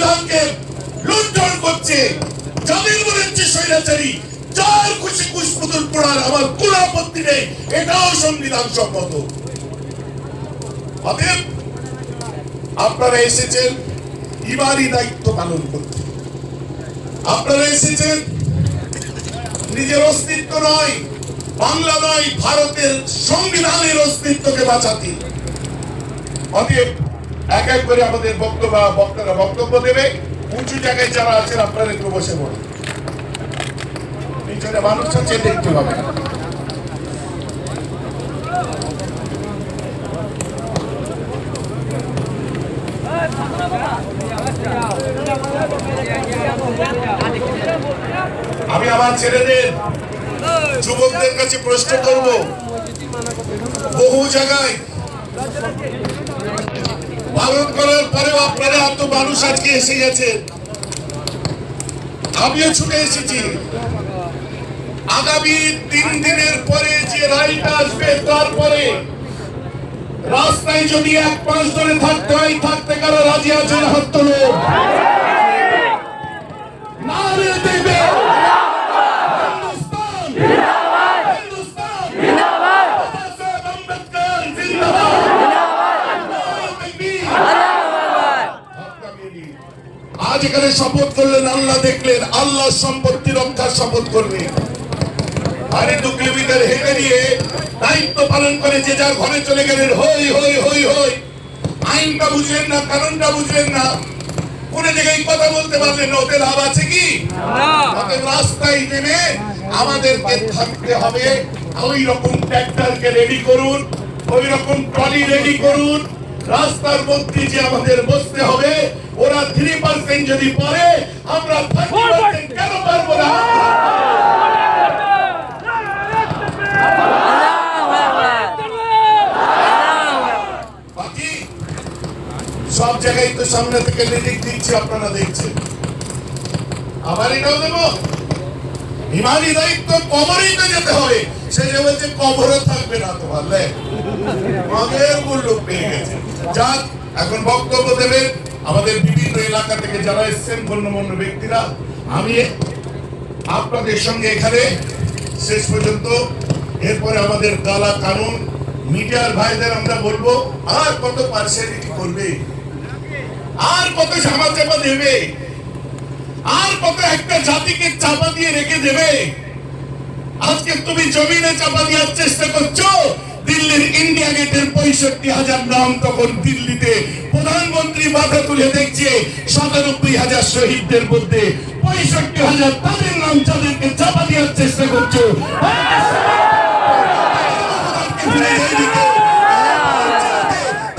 সংবিধানকে লুণ্ঠন করছে, যাদের বলেছে স্বৈরাচারী, যার খুশি কুশপুতুল পোড়ার আমার কোনো আপত্তি নেই, এটাও সংবিধান সম্মত। অতএব আপনারা এসেছেন ইমানি দায়িত্ব পালন করতে, আপনারা এসেছেন নিজের অস্তিত্ব নয়, বাংলা নয়, ভারতের সংবিধানের অস্তিত্বকে বাঁচাতে। অতএব এক এক করে আমাদের বক্তারা বক্তব্য দেবে। উঁচু জায়গায় যারা আছেন আপনারা একটু বসে পড়ুন, পিছনে মানুষ আছে দেখতে পাবেন। আমি আমার ছেলেদের যুবকদের কাছে প্রশ্ন করব, বহু জায়গায় পালন করার পরেও আপনারা এত মানুষ আজকে এসে গেছেন, আমিও ছুটে এসেছি। আগামী 3 দিনের পরে যে রায়টা আসবে, তারপরে রাস্তায় যদি 1 মাস ধরে থাকতে হয়, থাকতে কারা রাজি আছেন? হাত তোলো। নারে দেবে আজ এখানে শপথ করলেন, আল্লাহ দেখলেন, আল্লাহ সম্পত্তি রক্ষার শপথ করবে। আরে 2 কিলোমিটার হেঁটে নিয়ে দায়িত্ব পালন করে যে যার ঘরে চলে গেলেন, হই হই হই হই। আইনটা বুঝলেন না, কানুনটা বুঝলেন না, কোন জায়গায় কথা বলতে পারলেন না, ওতে লাভ আছে কি? রাস্তায় নেমে আমাদেরকে থাকতে হবে। ওই রকম ট্র্যাক্টরকে রেডি করুন, ওই রকম ট্রলি রেডি করুন, রাস্তার মধ্যে যে আমাদের বসতে হবে। ওরা 3% যদি পারে, আমরা 30% কেন পারবো না? বাকি সব জায়গায় তো সামনে থেকে লিডিং দিচ্ছে, আপনারা দেখছেন। আবার এটাও দেবো, ইমানি দায়িত্ব কবরেই তো যেতে হবে। সে যে বলছে কবরও থাকবে না, তো পারলে আগের মূল্য পেয়ে গেছে। যাক, এখন বক্তব্য দেবেন আমাদের বিভিন্ন এলাকা থেকে যারা এসছেন গণ্যমান্য ব্যক্তিরা। আমি আপনাদের সঙ্গে এখানে শেষ পর্যন্ত, এরপরে আমাদের কালা কানুন মিডিয়ার ভাইদের আমরা বলবো, আর কত পার্সিয়ালিটি করবে, আর কত ঝামা চাপা দেবে, আর কত একটা জাতিকে চাপা দিয়ে রেখে দেবে। আজকে তুমি জমিনে চাপা দেওয়ার চেষ্টা করছো। দিল্লির ইন্ডিয়া গেটের 65,000 নাম, তখন দিল্লিতে প্রধানমন্ত্রী মাথা তুলে দেখছে 97,000 শহীদদের মধ্যে 65,000 তাদের নাম, যাদেরকে চাপা দেওয়ার চেষ্টা করছো।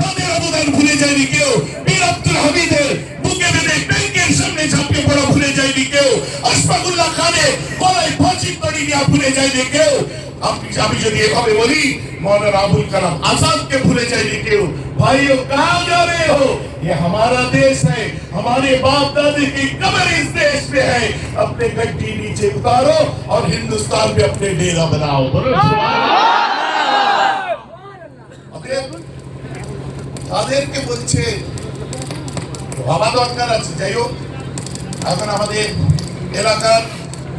তাদের অবদান ভুলে যায়নি কেউ। বীর আব্দুল হামিদের বুকে বেঁধে ট্যাঙ্কের সামনে ঝাঁপিয়ে পড়া ভুলে যায়নি কেউ। আশফাকুল্লাহ খানের গলায় ফাঁসির দড়ি নেওয়া ভুলে যায়নি কেউ। আমি যদি এভাবে বলি, मौलाना अबुल कलाम आजाद के भूले जाइए क्यों? भाइयों, कहाँ जा रहे हो? ये हमारा देश है, हमारे बाप दादी की कब्र इस देश में है। अपने गड्डी नीचे उतारो और हिंदुस्तान में अपने डेरा बनाओ। তাদেরকে বলছে ভাবা দরকার আছে। যাই হোক, এখন আমাদের এলাকার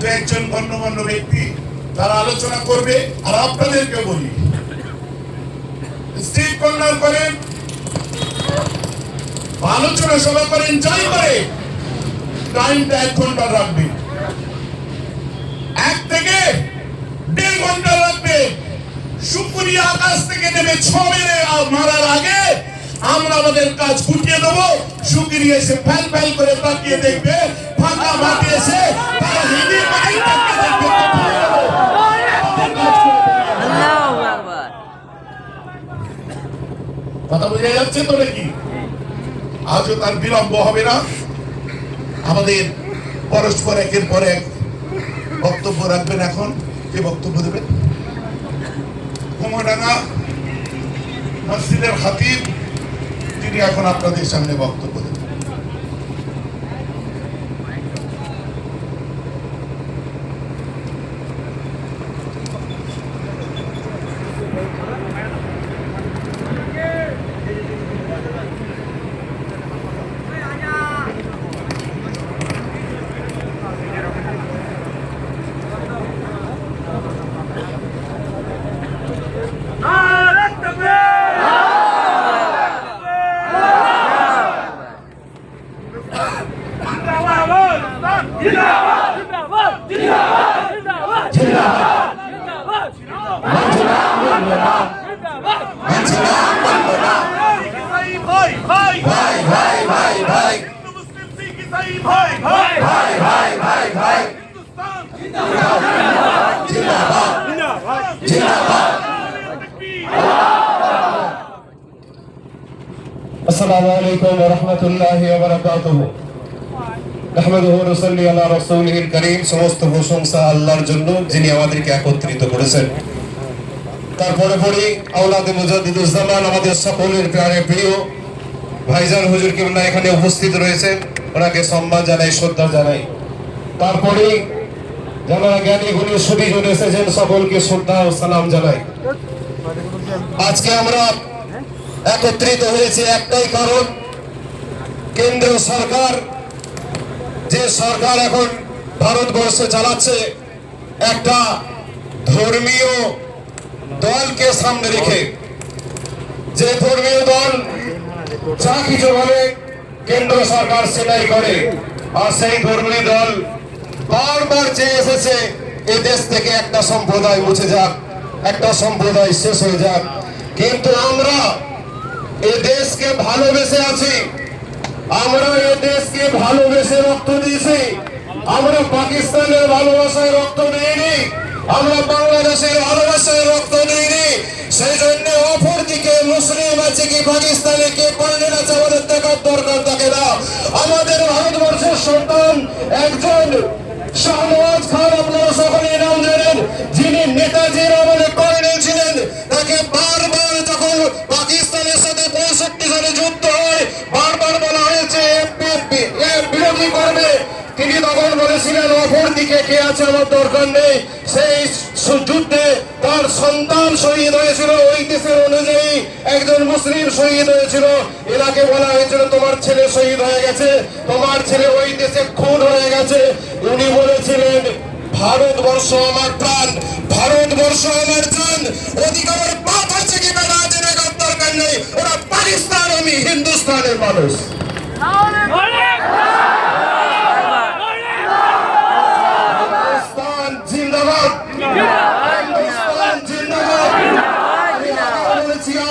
2-1 গণ্যমান্য ব্যক্তি তারা আলোচনা করবে। আর আপনাদেরকে বলি, স্ট্রিট কর্নার করেন, আলোচনা সভা করেন, যাই করে টাইমটা 1 ঘন্টা রাখবে, 1 থেকে 1.5 ঘন্টা রাখবে। শুকরিয়া আকাশ থেকে নেমে 6 মেরে মারার আগে আমরা আমাদের কাজ গুটিয়ে দেবো। শুকরিয়া এসে ফ্যাল ফ্যাল করে তাকিয়ে দেখবে, ফাঁকা মাঠে এসে তারা হিন্দি কথা বোঝা যাচ্ছে তো নাকি? আজও তার বিলম্ব হবে না। আমাদের পরস্পর একের পর এক বক্তব্য রাখবেন। এখন কে বক্তব্য দেবেন? কুমারডাঙ্গা মসজিদের খতিব, তিনি এখন আপনাদের সামনে বক্তব্য দেবেন। আসসালামু আলাইকুম ওয়া রাহমাতুল্লাহি ওয়া বারাকাতুহু। নাহমাদুহু ওয়া নুসাল্লি আলা রাসূলিহিল কারীম। সমস্ত প্রশংসা আল্লাহর জন্য, যিনি আমাদেরকে একত্রিত করেছেন। তারপরে পড়ি আওলাদে মুজাদ্দিদুজ জামান, আমাদের সকলের প্রিয় ভাইজান হুজুর কিবলা এখানে উপস্থিত রয়েছেন, ওনাকে সম্মান জানাই, শ্রদ্ধা জানাই। তারপরে যারা জ্ঞানী গুণী সুদীজন এসেছেন, সকলকে শ্রদ্ধা ও সালাম জানাই। আজকে আমরা একত্রিত হয়েছে একটাই কারণ, কেন্দ্রীয় সরকার, যে সরকার এখন ভারতবর্ষে চালাচ্ছে, একটা ধর্মীয় দলকে সামনে রেখে, যে ধর্মীয় দল যা কিছু বলে কেন্দ্র সরকার সেটাই করে। আর সেই ধর্মীয় দল বারবার চেয়ে এসেছে এই দেশ থেকে একটা সম্প্রদায় মুছে যাক, একটা সম্প্রদায় শেষ হয়ে যাক। কিন্তু আমরা এই দেশকে ভালোবেসে আছি, আমরা এই দেশকে ভালোবেসে রক্ত দিয়েছি। আমরা পাকিস্তানের ভালোবাসায় রক্ত দিইনি, আমরা বাংলাদেশের ভালোবাসায় রক্ত দিইনি। সেই জন্য অপরদিকে মুসলিম আছে কি পাকিস্তানে কে কর্নেল আছে আমাদের দেখার দরকার থাকে না। আমাদের ভারতবর্ষের সন্তান একজন শাহনওয়াজ খান, আপনারা সকলেই নাম জানেন, যিনি নেতাজির আমলে কর্নেল ছিলেন। তাকে বারবার যখন পাকিস্তানের সাথে 65 সালে যুদ্ধ হয়, বারবার বলা হয়েছে বিরোধী করবে। তিনি তখন বলেছিলেন অপর দিকে কে আছে আমার দরকার নেই। সেই যুদ্ধে তার সন্তান শহীদ হয়েছিল, ওই দেশের অনুযায়ী একজন মুসলিম শহীদ হয়েছিল। এনাকে বলা হয়েছিল তোমার ছেলে শহীদ হয়ে গেছে, তোমার ছেলে ওই দেশে খুন হয়ে গেছে। উনি বলেছিলেন ভারতবর্ষ আমার প্রাণ, ভারতবর্ষ আমার জান, অধিকার বাপ আছে কি না জেনে দরকার নেই। ওরা পাকিস্তান, আমি হিন্দুস্তানের মানুষ।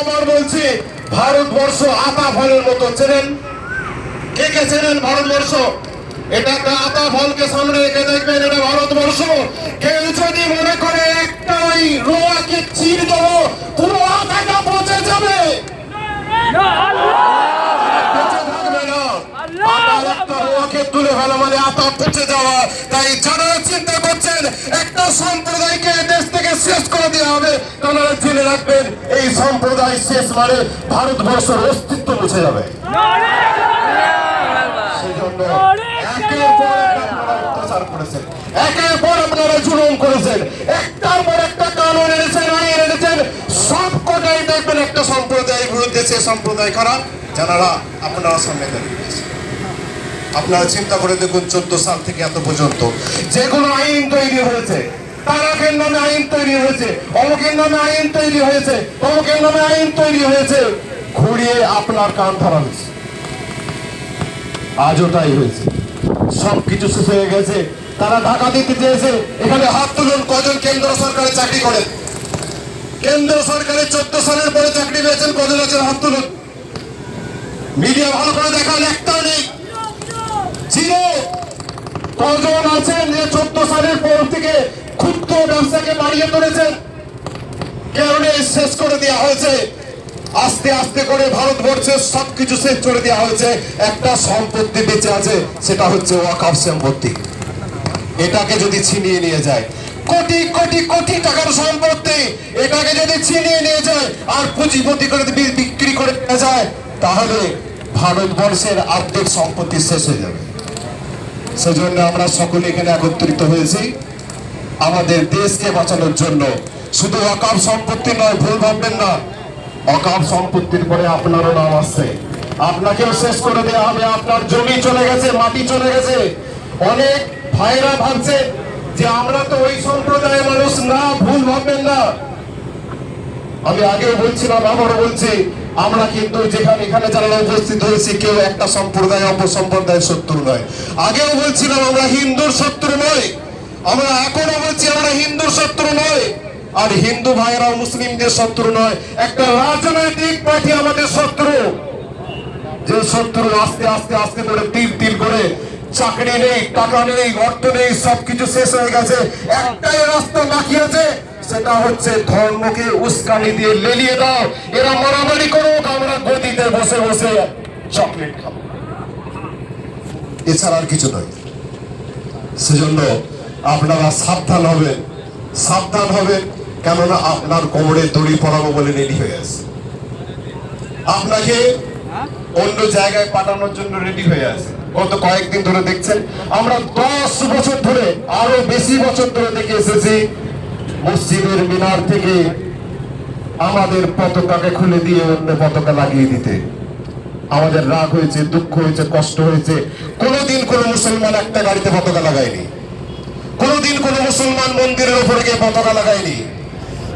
আবার বলছি, ভারতবর্ষ আতা ফলের মতো, চেনেন? কে কে চেনেন ভারতবর্ষ? এটা একটা আতা ফলকে সামনে রেখে দেখবেন, এটা ভারতবর্ষ। কেউ যদি মনে করে একটাই রোয়াকে চির দেবো, পুরো আতাটা পচে যাবে, পচে থাকবে না। আতার একটা রোয়াকে তুলে ফেলা মানে আতা পচে যাওয়া। তাই যারা চিন্তা করছেন একটা সম্প্রদায়কে দেশ থেকে শেষ করে দেওয়া হবে, তারা জেনে রাখবেন এই সম্প্রদায় শেষ মানে ভারতবর্ষের অস্তিত্ব মুছে যাবে। সেই জন্য একের পর এক আপনারা অত্যাচার করেছেন, একের পর আপনারা জুলুম করেছেন, একটার পর একটা কানুন এনেছেন, আইন এনেছেন, সব কটাই দেখবেন একটা সম্প্রদায়ের বিরুদ্ধে। সে সম্প্রদায় খারাপ, যারা আপনারা সামনে দাঁড়িয়েছেন। আপনারা চিন্তা করে দেখুন 14 সাল থেকে এত পর্যন্ত যেগুলো আইন তৈরি হয়েছে, তারাকের নামে আইন তৈরি হয়েছে, অমুকের নামে আইন তৈরি হয়েছে, অমুকের নামে আইন তৈরি হয়েছে, ঘুরিয়ে আপনার কান ধরা হয়েছে। আজও তাই হয়েছে, সবকিছু শেষ হয়ে গেছে। তারা ঢাকা দিতে চেয়েছে, এখানে হাত তুলুন কজন কেন্দ্র সরকারে চাকরি করেন। কেন্দ্র সরকারে 14 সালের পরে চাকরি পেয়েছেন কজন আছেন? হাত তুলুন। মিডিয়া ভালো করে দেখান, একটাও নেই। কজন আছেন যে 14 সালের পর থেকে ক্ষুদ্র ব্যবসাকে বাড়িয়ে তুলেছেন? কেউ নেই, শেষ করে দেওয়া হয়েছে। আস্তে আস্তে করে ভারতবর্ষের সবকিছু শেষ করে দেওয়া হয়েছে। একটা সম্পত্তি বেঁচে আছে, সেটা হচ্ছে ওয়াকফ সম্পত্তি। এটাকে যদি ছিনিয়ে নিয়ে যায়, কোটি কোটি কোটি টাকার সম্পত্তি, এটাকে যদি ছিনিয়ে নিয়ে যায় আর পুঁজিপতি করে বিক্রি করে দেওয়া যায়, তাহলে ভারতবর্ষের অর্ধেক সম্পত্তি শেষ হয়ে যাবে। সেজন্য আমরা সকলে এখানে একত্রিত হয়েছি আমাদের দেশকে বাঁচানোর জন্য। শুধু ওয়াকফ সম্পত্তি নয়, ভুল ভাববেন না, ওয়াকফ সম্পত্তির পরে আপনারও নাম আসছে, আপনাকেও শেষ করে দেওয়া হবে। আপনার জমি চলে গেছে, মাটি চলে গেছে। অনেক ভাইরা ভাবছে যে আমরা তো ওই সম্প্রদায়ের মানুষ না, ভুল ভাববেন না। আমি আগেও বলছিলাম, আবারও বলছি, আমরা কিন্তু যেখানে এখানে যারা উপস্থিত হয়েছি কেউ একটা সম্প্রদায় অপর সম্প্রদায়ের শত্রু নয়। আগেও বলছিলাম আমরা হিন্দুর শত্রু নয়, আমরা এখনো বলছি আমরা হিন্দুর শত্রু নয়। আর হিন্দু ভাইয়েরাও মুসলিমদের শত্রু নয়, একটা রাজনৈতিক পার্টি আমাদের শত্রু। যে শত্রু আস্তে আস্তে আস্তে করে তিল তিল করে চাকরি নেই, টাকা নেই, অর্থ নেই, সবকিছু শেষ হয়ে গেছে, একটাই রাস্তা বাকি আছে, সেটা হচ্ছে ধর্মকে উস্কানি দিয়ে লেলিয়ে দাও। এরা মারামারি করুক, আমরা গদিতে বসে বসে চকলেট খাবো, এছাড়া আর কিছু নয়। সেজন্য আপনারা সাবধান হবেন, সাবধান হবেন, কেননা আপনার কোমরে দড়ি পরাবো বলে রেডি হয়ে আছে, আপনাকে অন্য জায়গায় পাঠানোর জন্য রেডি হয়ে আছে। গত কয়েকদিন ধরে দেখছেন, আমরা 10 বছর ধরে, আরো বেশি বছর ধরে দেখে এসেছি, মসজিদের মিনার থেকে আমাদের পতাকাকে খুলে দিয়ে অন্য পতাকা লাগিয়ে দিতে। আমাদের রাগ হয়েছে, দুঃখ হয়েছে, কষ্ট হয়েছে। কোনোদিন কোনো মুসলমান একটা গাড়িতে পতাকা লাগায়নি, কোনোদিন কোনো মুসলমান মন্দিরের উপরে গিয়ে পতাকা লাগায়নি,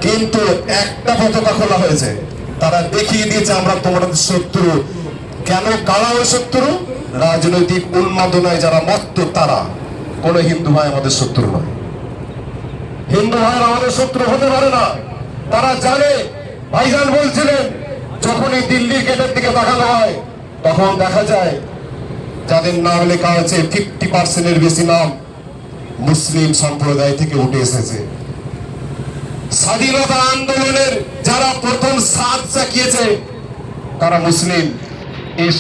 কিন্তু একটা পতাকা খোলা হয়েছে, তারা দেখিয়ে দিয়েছে আমরা তোমাদের শত্রু। কেন? কারা ওই শত্রু? রাজনৈতিক উন্মাদনায় যারা মত্ত তারা। কোনো হিন্দু ভাই আমাদের শত্রু নয়, হিন্দু ভাই আমাদের শত্রু হতে পারে না। তারা জানে, ভাইজান বলছিলেন যখনই দিল্লির গেটের দিকে তাকানো হয় তখন দেখা যায় যাদের নাম লেখা আছে 50% বেশি নাম মুসলিম সম্প্রদায় থেকে উঠে এসেছে। স্বাধীনতা আন্দোলনের যারা প্রথম সাথ চাকিয়েছে তারা মুসলিম। এই